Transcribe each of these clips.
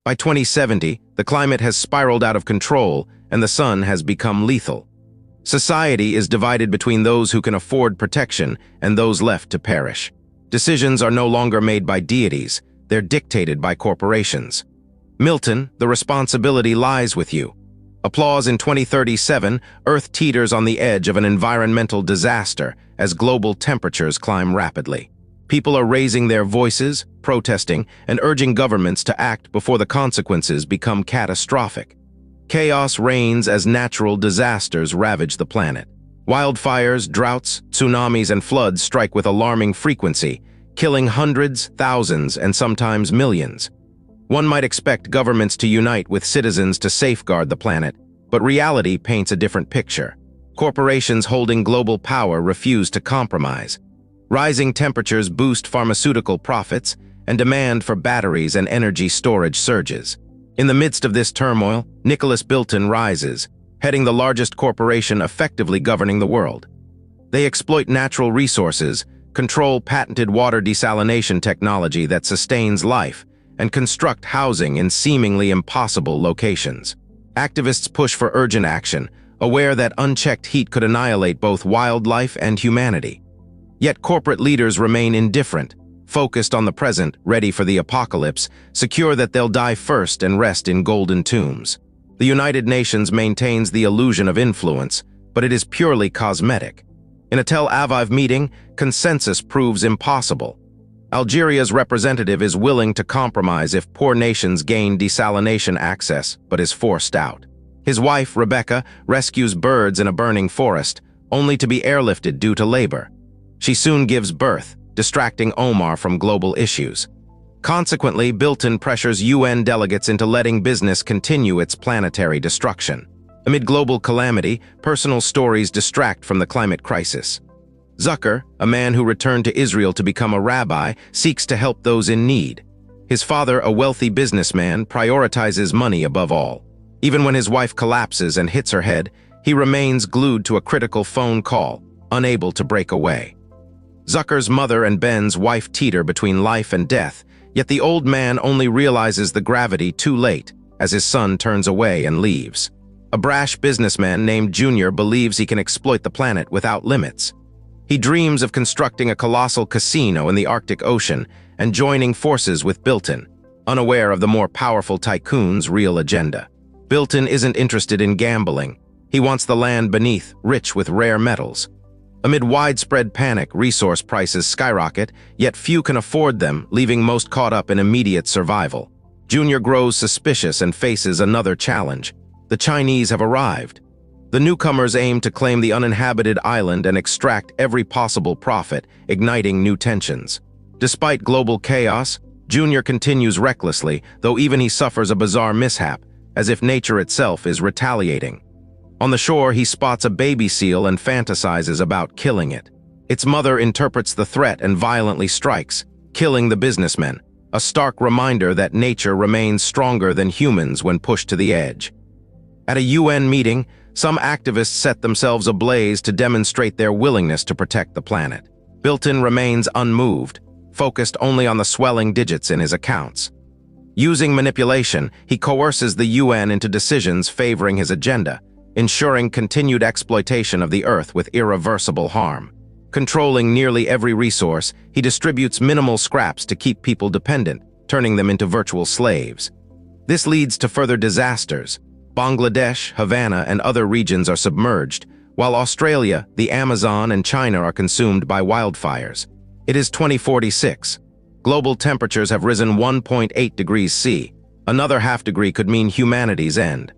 By 2070, the climate has spiraled out of control and the sun has become lethal. Society is divided between those who can afford protection and those left to perish. Decisions are no longer made by deities, they're dictated by corporations. Milton, the responsibility lies with you. Applause. In 2037, Earth teeters on the edge of an environmental disaster as global temperatures climb rapidly. People are raising their voices, protesting, and urging governments to act before the consequences become catastrophic. Chaos reigns as natural disasters ravage the planet. Wildfires, droughts, tsunamis, and floods strike with alarming frequency, killing hundreds, thousands, and sometimes millions. One might expect governments to unite with citizens to safeguard the planet, but reality paints a different picture. Corporations holding global power refuse to compromise. Rising temperatures boost pharmaceutical profits, and demand for batteries and energy storage surges. In the midst of this turmoil, Nicholas Bilton rises, heading the largest corporation effectively governing the world. They exploit natural resources, control patented water desalination technology that sustains life, and construct housing in seemingly impossible locations. Activists push for urgent action, aware that unchecked heat could annihilate both wildlife and humanity. Yet corporate leaders remain indifferent, focused on the present, ready for the apocalypse, secure that they'll die first and rest in golden tombs. The United Nations maintains the illusion of influence, but it is purely cosmetic. In a Tel Aviv meeting, consensus proves impossible. Algeria's representative is willing to compromise if poor nations gain desalination access, but is forced out. His wife, Rebecca, rescues birds in a burning forest, only to be airlifted due to labor. She soon gives birth, distracting Omar from global issues. Consequently, Bilton pressures UN delegates into letting business continue its planetary destruction. Amid global calamity, personal stories distract from the climate crisis. Zucker, a man who returned to Israel to become a rabbi, seeks to help those in need. His father, a wealthy businessman, prioritizes money above all. Even when his wife collapses and hits her head, he remains glued to a critical phone call, unable to break away. Zucker's mother and Ben's wife teeter between life and death, yet the old man only realizes the gravity too late as his son turns away and leaves. A brash businessman named Junior believes he can exploit the planet without limits. He dreams of constructing a colossal casino in the Arctic Ocean and joining forces with Bilton, unaware of the more powerful tycoon's real agenda. Bilton isn't interested in gambling. He wants the land beneath, rich with rare metals. Amid widespread panic, resource prices skyrocket, yet few can afford them, leaving most caught up in immediate survival. Junior grows suspicious and faces another challenge. The Chinese have arrived. The newcomers aim to claim the uninhabited island and extract every possible profit, igniting new tensions. Despite global chaos, Junior continues recklessly, though even he suffers a bizarre mishap, as if nature itself is retaliating. On the shore, he spots a baby seal and fantasizes about killing it. Its mother interprets the threat and violently strikes, killing the businessman, a stark reminder that nature remains stronger than humans when pushed to the edge. At a UN meeting, some activists set themselves ablaze to demonstrate their willingness to protect the planet. Bilton remains unmoved, focused only on the swelling digits in his accounts. Using manipulation, he coerces the UN into decisions favoring his agenda, ensuring continued exploitation of the Earth with irreversible harm. Controlling nearly every resource, he distributes minimal scraps to keep people dependent, turning them into virtual slaves. This leads to further disasters. Bangladesh, Havana, and other regions are submerged, while Australia, the Amazon, and China are consumed by wildfires. It is 2046. Global temperatures have risen 1.8 degrees C. Another half degree could mean humanity's end.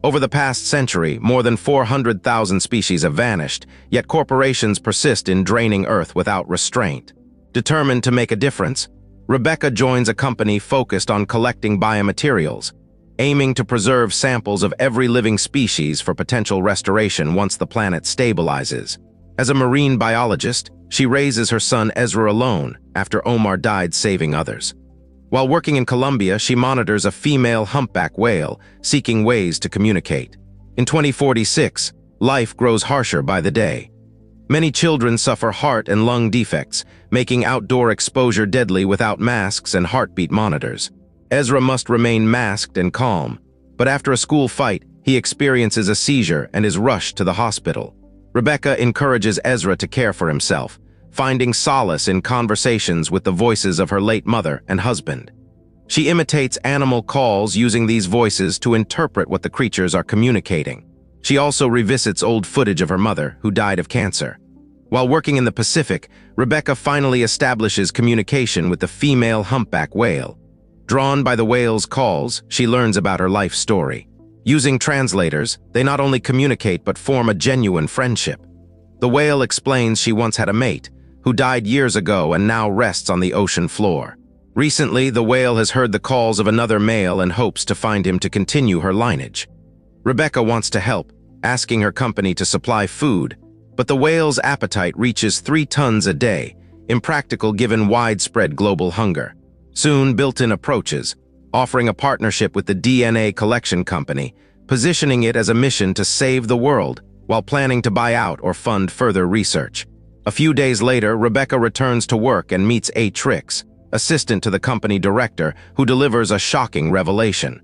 Over the past century, more than 400,000 species have vanished, yet corporations persist in draining Earth without restraint. Determined to make a difference, Rebecca joins a company focused on collecting biomaterials, aiming to preserve samples of every living species for potential restoration once the planet stabilizes. As a marine biologist, she raises her son Ezra alone after Omar died saving others. While working in Colombia, she monitors a female humpback whale, seeking ways to communicate. In 2046, life grows harsher by the day. Many children suffer heart and lung defects, making outdoor exposure deadly without masks and heartbeat monitors. Ezra must remain masked and calm, but after a school fight, he experiences a seizure and is rushed to the hospital. Rebecca encourages Ezra to care for himself, finding solace in conversations with the voices of her late mother and husband. She imitates animal calls using these voices to interpret what the creatures are communicating. She also revisits old footage of her mother, who died of cancer. While working in the Pacific, Rebecca finally establishes communication with the female humpback whale. Drawn by the whale's calls, she learns about her life story. Using translators, they not only communicate but form a genuine friendship. The whale explains she once had a mate, who died years ago and now rests on the ocean floor. Recently, the whale has heard the calls of another male and hopes to find him to continue her lineage. Rebecca wants to help, asking her company to supply food, but the whale's appetite reaches 3 tons a day, impractical given widespread global hunger. Soon, Built-in approaches, offering a partnership with the DNA collection company, positioning it as a mission to save the world, while planning to buy out or fund further research. A few days later, Rebecca returns to work and meets Trix, assistant to the company director, who delivers a shocking revelation.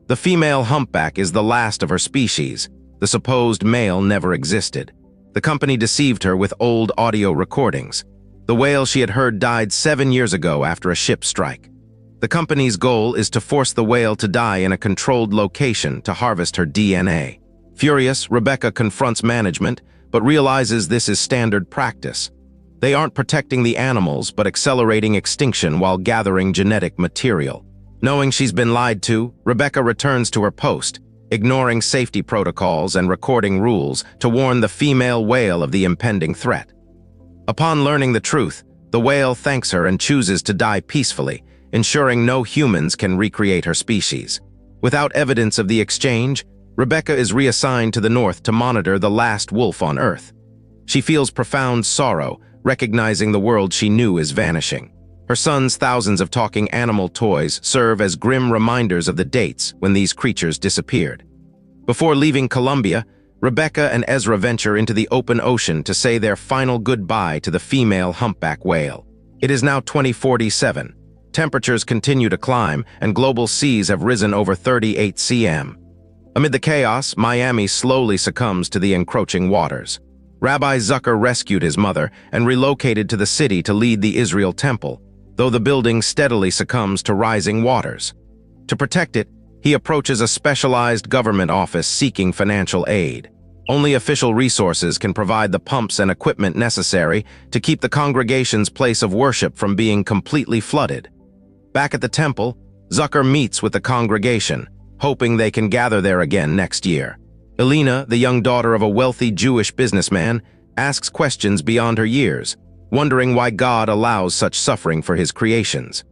The female humpback is the last of her species. The supposed male never existed. The company deceived her with old audio recordings. The whale she had heard died 7 years ago after a ship strike. The company's goal is to force the whale to die in a controlled location to harvest her DNA. Furious, Rebecca confronts management, but realizes this is standard practice. They aren't protecting the animals, but accelerating extinction while gathering genetic material. Knowing she's been lied to, Rebecca returns to her post, ignoring safety protocols and recording rules to warn the female whale of the impending threat. Upon learning the truth, the whale thanks her and chooses to die peacefully, ensuring no humans can recreate her species. Without evidence of the exchange, Rebecca is reassigned to the north to monitor the last wolf on Earth. She feels profound sorrow, recognizing the world she knew is vanishing. Her son's thousands of talking animal toys serve as grim reminders of the dates when these creatures disappeared. Before leaving Colombia, Rebecca and Ezra venture into the open ocean to say their final goodbye to the female humpback whale. It is now 2047. Temperatures continue to climb, and global seas have risen over 38 cm. Amid the chaos, Miami slowly succumbs to the encroaching waters. Rabbi Zucker rescued his mother and relocated to the city to lead the Israel temple, though the building steadily succumbs to rising waters. To protect it, he approaches a specialized government office seeking financial aid. Only official resources can provide the pumps and equipment necessary to keep the congregation's place of worship from being completely flooded. Back at the temple, Zucker meets with the congregation, hoping they can gather there again next year. Elena, the young daughter of a wealthy Jewish businessman, asks questions beyond her years, wondering why God allows such suffering for his creations.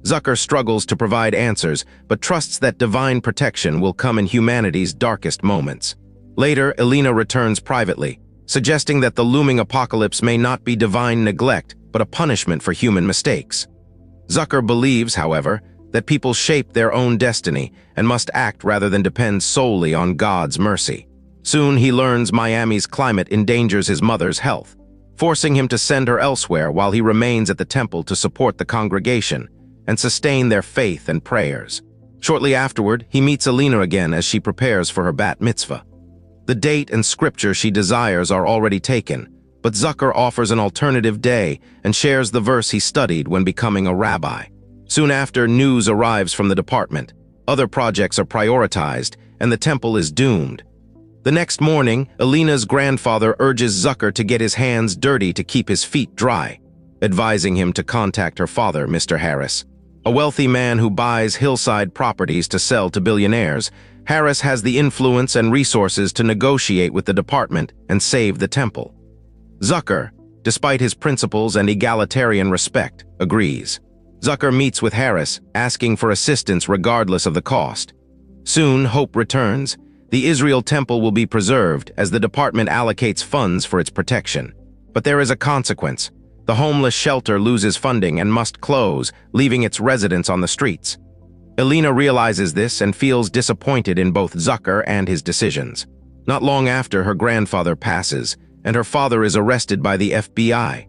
Zucker struggles to provide answers, but trusts that divine protection will come in humanity's darkest moments. Later, Elena returns privately, suggesting that the looming apocalypse may not be divine neglect, but a punishment for human mistakes. Zucker believes, however, that people shape their own destiny and must act rather than depend solely on God's mercy. Soon he learns Miami's climate endangers his mother's health, forcing him to send her elsewhere while he remains at the temple to support the congregation and sustain their faith and prayers. Shortly afterward, he meets Elena again as she prepares for her bat mitzvah. The date and scripture she desires are already taken, but Zucker offers an alternative day and shares the verse he studied when becoming a rabbi. Soon after, news arrives from the department. Other projects are prioritized, and the temple is doomed. The next morning, Elena's grandfather urges Zucker to get his hands dirty to keep his feet dry, advising him to contact her father, Mr. Harris. A wealthy man who buys hillside properties to sell to billionaires, Harris has the influence and resources to negotiate with the department and save the temple. Zucker, despite his principles and egalitarian respect, agrees. Zucker meets with Harris, asking for assistance regardless of the cost. Soon, hope returns. The Israel temple will be preserved as the department allocates funds for its protection. But there is a consequence. The homeless shelter loses funding and must close, leaving its residents on the streets. Elena realizes this and feels disappointed in both Zucker and his decisions. Not long after, her grandfather passes, and her father is arrested by the FBI.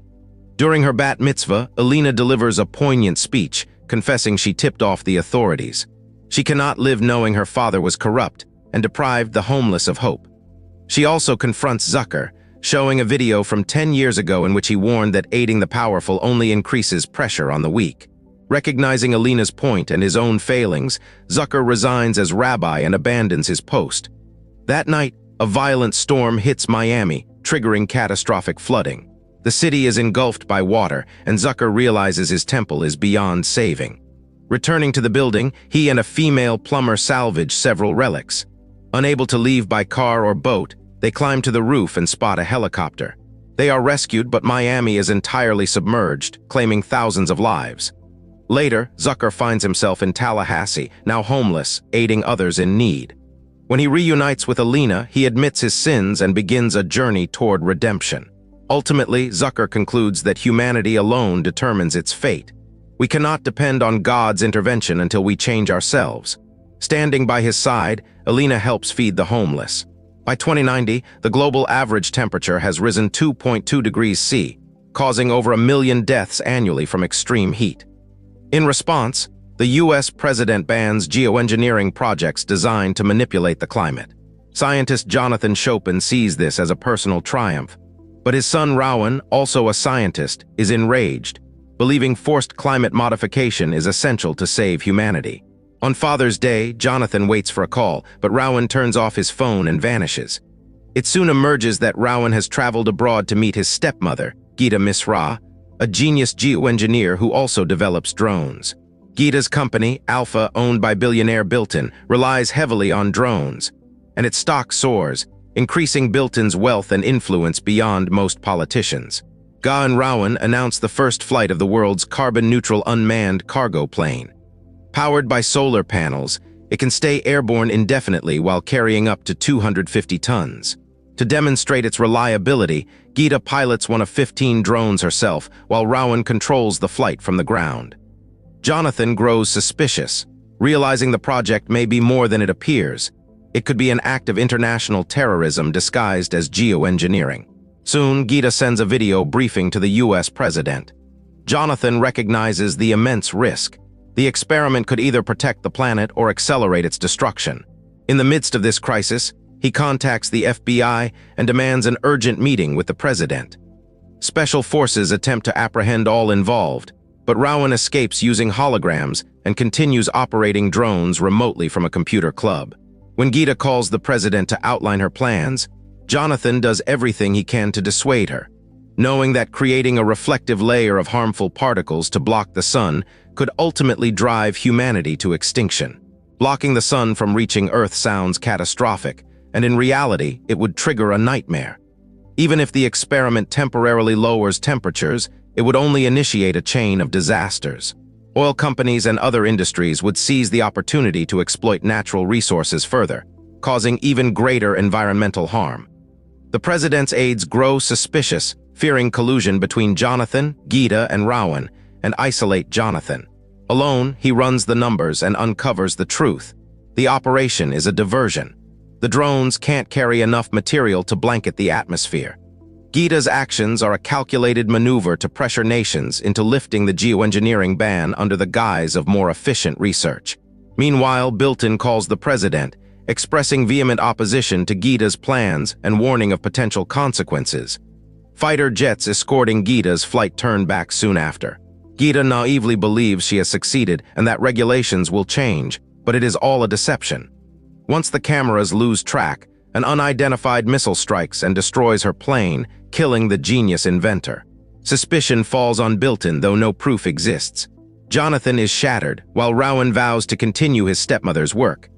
During her bat mitzvah, Elena delivers a poignant speech, confessing she tipped off the authorities. She cannot live knowing her father was corrupt and deprived the homeless of hope. She also confronts Zucker, showing a video from 10 years ago in which he warned that aiding the powerful only increases pressure on the weak. Recognizing Alina's point and his own failings, Zucker resigns as rabbi and abandons his post. That night, a violent storm hits Miami, triggering catastrophic flooding. The city is engulfed by water, and Zucker realizes his temple is beyond saving. Returning to the building, he and a female plumber salvage several relics. Unable to leave by car or boat, they climb to the roof and spot a helicopter. They are rescued, but Miami is entirely submerged, claiming thousands of lives. Later, Zucker finds himself in Tallahassee, now homeless, aiding others in need. When he reunites with Alina, he admits his sins and begins a journey toward redemption. Ultimately, Zucker concludes that humanity alone determines its fate. We cannot depend on God's intervention until we change ourselves. Standing by his side, Alina helps feed the homeless. By 2090, the global average temperature has risen 2.2 degrees C, causing over 1 million deaths annually from extreme heat. In response, the U.S. president bans geoengineering projects designed to manipulate the climate. Scientist Jonathan Chopin sees this as a personal triumph. But his son Rowan, also a scientist, is enraged, believing forced climate modification is essential to save humanity. On Father's Day, Jonathan waits for a call, but Rowan turns off his phone and vanishes. It soon emerges that Rowan has traveled abroad to meet his stepmother, Geeta Misra, a genius geoengineer who also develops drones. Geeta's company, Alpha, owned by billionaire Bilton, relies heavily on drones, and its stock soars, increasing Bilton's wealth and influence beyond most politicians. Ga and Rowan announced the first flight of the world's carbon-neutral unmanned cargo plane. Powered by solar panels, it can stay airborne indefinitely while carrying up to 250 tons. To demonstrate its reliability, Geeta pilots one of 15 drones herself, while Rowan controls the flight from the ground. Jonathan grows suspicious, realizing the project may be more than it appears. It could be an act of international terrorism disguised as geoengineering. Soon, Geeta sends a video briefing to the U.S. president. Jonathan recognizes the immense risk. The experiment could either protect the planet or accelerate its destruction. In the midst of this crisis, he contacts the FBI and demands an urgent meeting with the president. Special forces attempt to apprehend all involved, but Rowan escapes using holograms and continues operating drones remotely from a computer club. When Geeta calls the president to outline her plans, Jonathan does everything he can to dissuade her, knowing that creating a reflective layer of harmful particles to block the sun could ultimately drive humanity to extinction. Blocking the sun from reaching Earth sounds catastrophic, and in reality, it would trigger a nightmare. Even if the experiment temporarily lowers temperatures, it would only initiate a chain of disasters. Oil companies and other industries would seize the opportunity to exploit natural resources further, causing even greater environmental harm. The president's aides grow suspicious, fearing collusion between Jonathan, Geeta, and Rowan, and isolate Jonathan. Alone, he runs the numbers and uncovers the truth. The operation is a diversion. The drones can't carry enough material to blanket the atmosphere. Geeta's actions are a calculated maneuver to pressure nations into lifting the geoengineering ban under the guise of more efficient research. Meanwhile, Bilton calls the president, expressing vehement opposition to Geeta's plans and warning of potential consequences. Fighter jets escorting Geeta's flight turn back soon after. Geeta naively believes she has succeeded and that regulations will change, but it is all a deception. Once the cameras lose track, an unidentified missile strikes and destroys her plane, killing the genius inventor. Suspicion falls on Bilton, though no proof exists. Jonathan is shattered, while Rowan vows to continue his stepmother's work.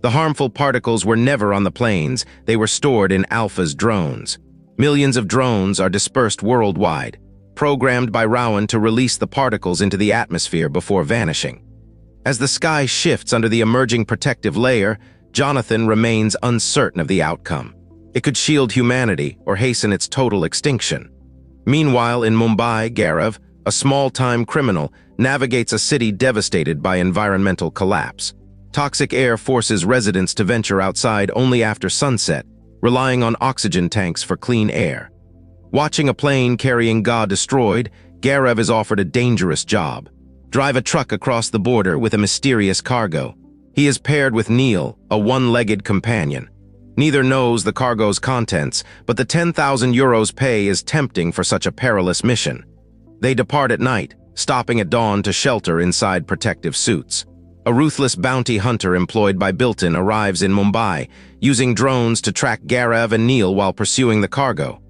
The harmful particles were never on the planes, they were stored in Alpha's drones. Millions of drones are dispersed worldwide, programmed by Rowan to release the particles into the atmosphere before vanishing. As the sky shifts under the emerging protective layer, Jonathan remains uncertain of the outcome. It could shield humanity or hasten its total extinction. Meanwhile, in Mumbai, Gaurav, a small-time criminal, navigates a city devastated by environmental collapse. Toxic air forces residents to venture outside only after sunset, relying on oxygen tanks for clean air. Watching a plane carrying Ga destroyed, Gaurav is offered a dangerous job: drive a truck across the border with a mysterious cargo. He is paired with Neil, a one-legged companion. Neither knows the cargo's contents, but the 10,000 euros pay is tempting for such a perilous mission. They depart at night, stopping at dawn to shelter inside protective suits. A ruthless bounty hunter employed by Bilton arrives in Mumbai, using drones to track Gaurav and Neil while pursuing the cargo.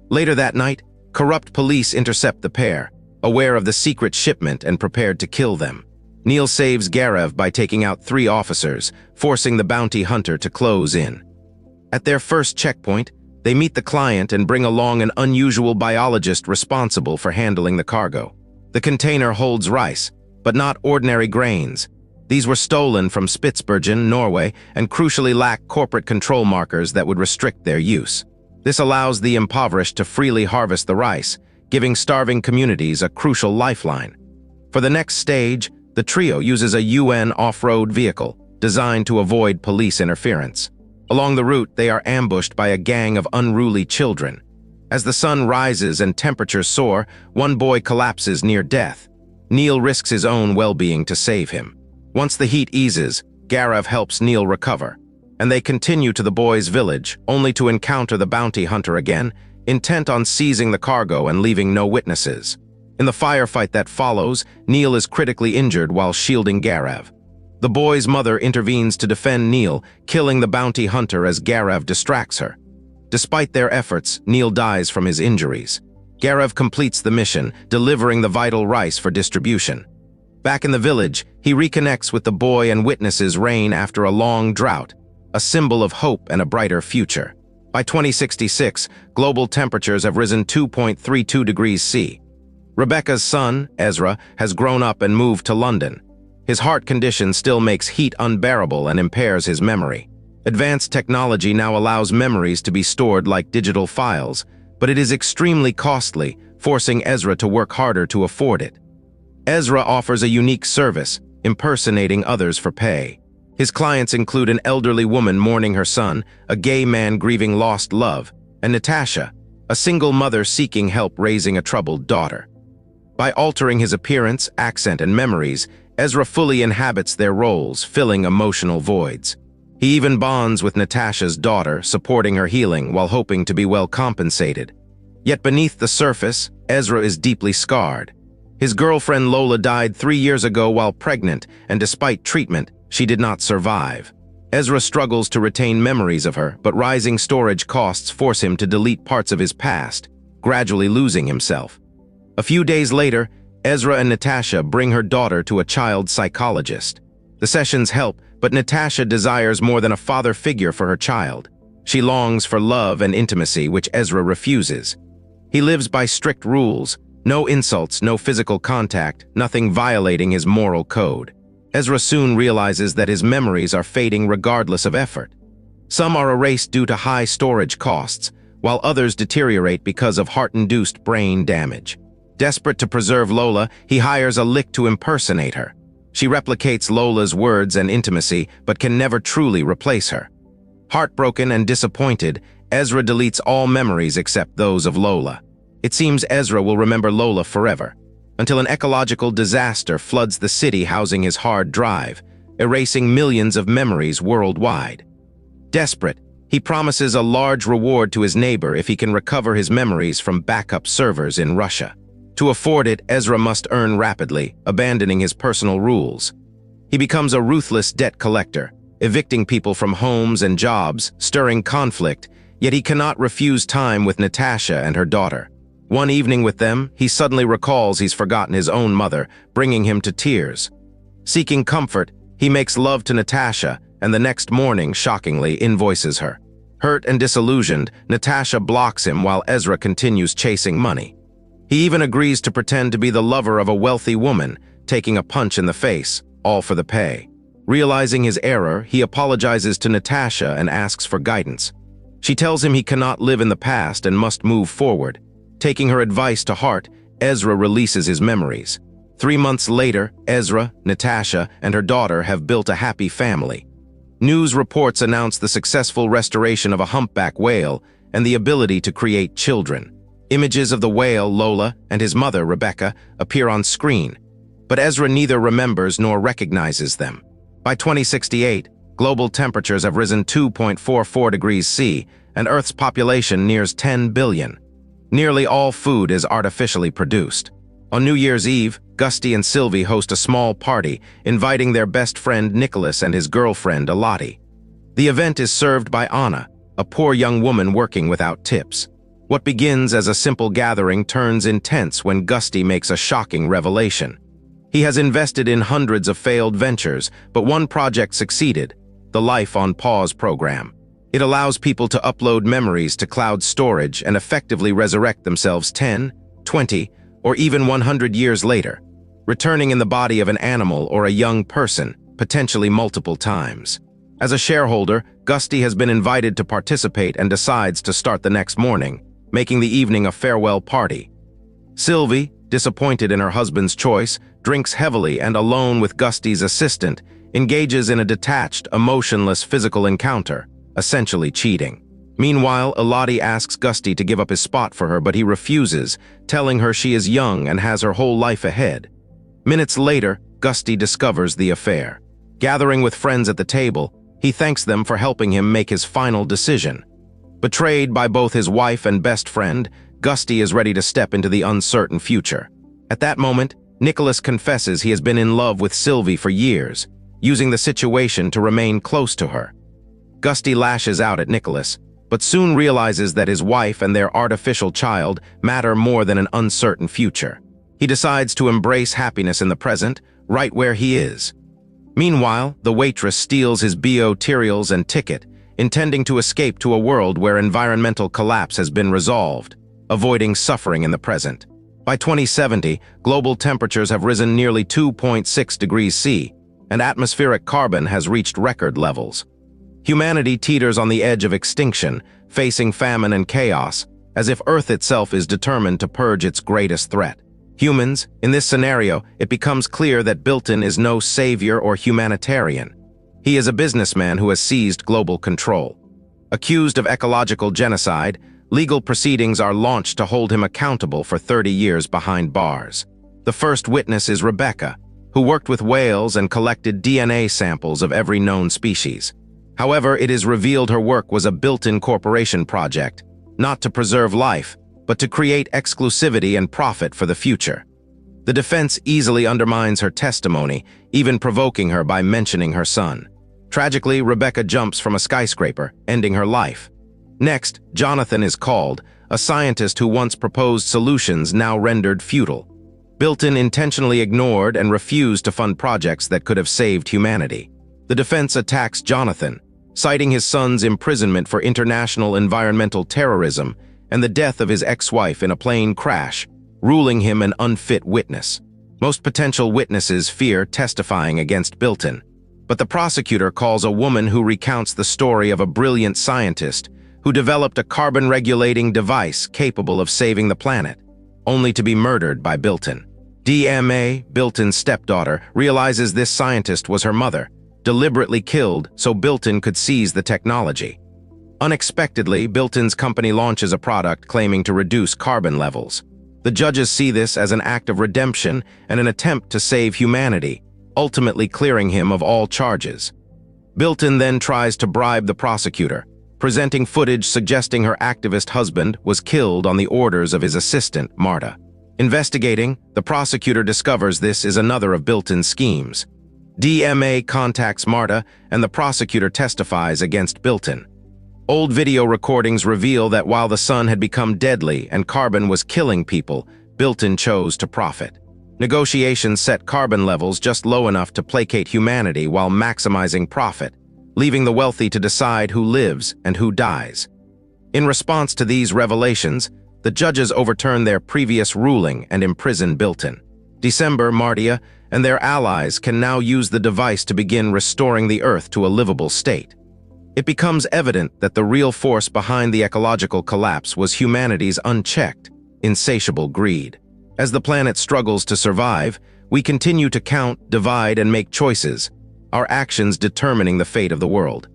Later that night, corrupt police intercept the pair, aware of the secret shipment and prepared to kill them. Neil saves Gaurav by taking out 3 officers, forcing the bounty hunter to close in. At their first checkpoint, they meet the client and bring along an unusual biologist responsible for handling the cargo. The container holds rice, but not ordinary grains. These were stolen from Spitsbergen, Norway, and crucially lack corporate control markers that would restrict their use. This allows the impoverished to freely harvest the rice, giving starving communities a crucial lifeline. For the next stage, the trio uses a UN off-road vehicle designed to avoid police interference. Along the route, they are ambushed by a gang of unruly children. As the sun rises and temperatures soar, one boy collapses near death. Neil risks his own well-being to save him. Once the heat eases, Gaurav helps Neil recover, and they continue to the boy's village, only to encounter the bounty hunter again, intent on seizing the cargo and leaving no witnesses. In the firefight that follows, Neil is critically injured while shielding Gaurav. The boy's mother intervenes to defend Neil, killing the bounty hunter as Gaurav distracts her. Despite their efforts, Neil dies from his injuries. Gaurav completes the mission, delivering the vital rice for distribution. Back in the village, he reconnects with the boy and witnesses rain after a long drought, a symbol of hope and a brighter future. By 2066, global temperatures have risen 2.32 degrees C. Rebecca's son, Ezra, has grown up and moved to London. His heart condition still makes heat unbearable and impairs his memory. Advanced technology now allows memories to be stored like digital files, but it is extremely costly, forcing Ezra to work harder to afford it. Ezra offers a unique service, impersonating others for pay. His clients include an elderly woman mourning her son, a gay man grieving lost love, and Natasha, a single mother seeking help raising a troubled daughter. By altering his appearance, accent, and memories, Ezra fully inhabits their roles, filling emotional voids. He even bonds with Natasha's daughter, supporting her healing while hoping to be well compensated. Yet beneath the surface, Ezra is deeply scarred. His girlfriend Lola died 3 years ago while pregnant, and despite treatment, she did not survive. Ezra struggles to retain memories of her, but rising storage costs force him to delete parts of his past, gradually losing himself. A few days later, Ezra and Natasha bring her daughter to a child psychologist. The sessions help, but Natasha desires more than a father figure for her child. She longs for love and intimacy, which Ezra refuses. He lives by strict rules, no insults, no physical contact, nothing violating his moral code. Ezra soon realizes that his memories are fading regardless of effort. Some are erased due to high storage costs, while others deteriorate because of heart-induced brain damage. Desperate to preserve Lola, he hires a lick to impersonate her. She replicates Lola's words and intimacy, but can never truly replace her. Heartbroken and disappointed, Ezra deletes all memories except those of Lola. It seems Ezra will remember Lola forever, until an ecological disaster floods the city housing his hard drive, erasing millions of memories worldwide. Desperate, he promises a large reward to his neighbor if he can recover his memories from backup servers in Russia. To afford it, Ezra must earn rapidly, abandoning his personal rules. He becomes a ruthless debt collector, evicting people from homes and jobs, stirring conflict, yet he cannot refuse time with Natasha and her daughter. One evening with them, he suddenly recalls he's forgotten his own mother, bringing him to tears. Seeking comfort, he makes love to Natasha, and the next morning, shockingly, invoices her. Hurt and disillusioned, Natasha blocks him while Ezra continues chasing money. He even agrees to pretend to be the lover of a wealthy woman, taking a punch in the face, all for the pay. Realizing his error, he apologizes to Natasha and asks for guidance. She tells him he cannot live in the past and must move forward. Taking her advice to heart, Ezra releases his memories. 3 months later, Ezra, Natasha, and her daughter have built a happy family. News reports announce the successful restoration of a humpback whale and the ability to create children. Images of the whale, Lola, and his mother, Rebecca, appear on screen. but Ezra neither remembers nor recognizes them. By 2068, global temperatures have risen 2.44 degrees C, and Earth's population nears 10 billion. Nearly all food is artificially produced. On New Year's Eve, Gusty and Sylvie host a small party, inviting their best friend Nicholas and his girlfriend Elodie. The event is served by Anna, a poor young woman working without tips. What begins as a simple gathering turns intense when Gusty makes a shocking revelation. He has invested in hundreds of failed ventures, but one project succeeded, the Life on Pause program. It allows people to upload memories to cloud storage and effectively resurrect themselves 10, 20, or even 100 years later, returning in the body of an animal or a young person, potentially multiple times. As a shareholder, Gusty has been invited to participate and decides to start the next morning, making the evening a farewell party. Sylvie, disappointed in her husband's choice, drinks heavily and, alone with Gusty's assistant, engages in a detached, emotionless physical encounter, essentially cheating. Meanwhile, Elodie asks Gusty to give up his spot for her, but he refuses, telling her she is young and has her whole life ahead. Minutes later, Gusty discovers the affair. Gathering with friends at the table, he thanks them for helping him make his final decision. Betrayed by both his wife and best friend, Gusty is ready to step into the uncertain future. At that moment, Nicholas confesses he has been in love with Sylvie for years, using the situation to remain close to her. Gusty lashes out at Nicholas, but soon realizes that his wife and their artificial child matter more than an uncertain future. He decides to embrace happiness in the present, right where he is. Meanwhile, the waitress steals his BO cereals and ticket, intending to escape to a world where environmental collapse has been resolved, avoiding suffering in the present. By 2070, global temperatures have risen nearly 2.6 degrees C, and atmospheric carbon has reached record levels. Humanity teeters on the edge of extinction, facing famine and chaos, as if Earth itself is determined to purge its greatest threat. Humans, in this scenario, it becomes clear that Bilton is no savior or humanitarian. He is a businessman who has seized global control. Accused of ecological genocide, legal proceedings are launched to hold him accountable for 30 years behind bars. The first witness is Rebecca, who worked with whales and collected DNA samples of every known species. However, it is revealed her work was a built-in corporation project, not to preserve life, but to create exclusivity and profit for the future. The defense easily undermines her testimony, even provoking her by mentioning her son. Tragically, Rebecca jumps from a skyscraper, ending her life. Next, Jonathan is called, a scientist who once proposed solutions now rendered futile. Bilton intentionally ignored and refused to fund projects that could have saved humanity. The defense attacks Jonathan, citing his son's imprisonment for international environmental terrorism and the death of his ex-wife in a plane crash, ruling him an unfit witness. Most potential witnesses fear testifying against Bilton, but the prosecutor calls a woman who recounts the story of a brilliant scientist who developed a carbon-regulating device capable of saving the planet, only to be murdered by Bilton. DMA, Bilton's stepdaughter, realizes this scientist was her mother, deliberately killed so Bilton could seize the technology. Unexpectedly, Bilton's company launches a product claiming to reduce carbon levels. The judges see this as an act of redemption and an attempt to save humanity, ultimately clearing him of all charges. Bilton then tries to bribe the prosecutor, presenting footage suggesting her activist husband was killed on the orders of his assistant, Marta. Investigating, the prosecutor discovers this is another of Bilton's schemes. DMA contacts Marta, and the prosecutor testifies against Bilton. Old video recordings reveal that while the sun had become deadly and carbon was killing people, Bilton chose to profit. Negotiations set carbon levels just low enough to placate humanity while maximizing profit, leaving the wealthy to decide who lives and who dies. In response to these revelations, the judges overturn their previous ruling and imprison Bilton. December, Martia and their allies can now use the device to begin restoring the Earth to a livable state. It becomes evident that the real force behind the ecological collapse was humanity's unchecked, insatiable greed. As the planet struggles to survive, we continue to count, divide, and make choices, our actions determining the fate of the world.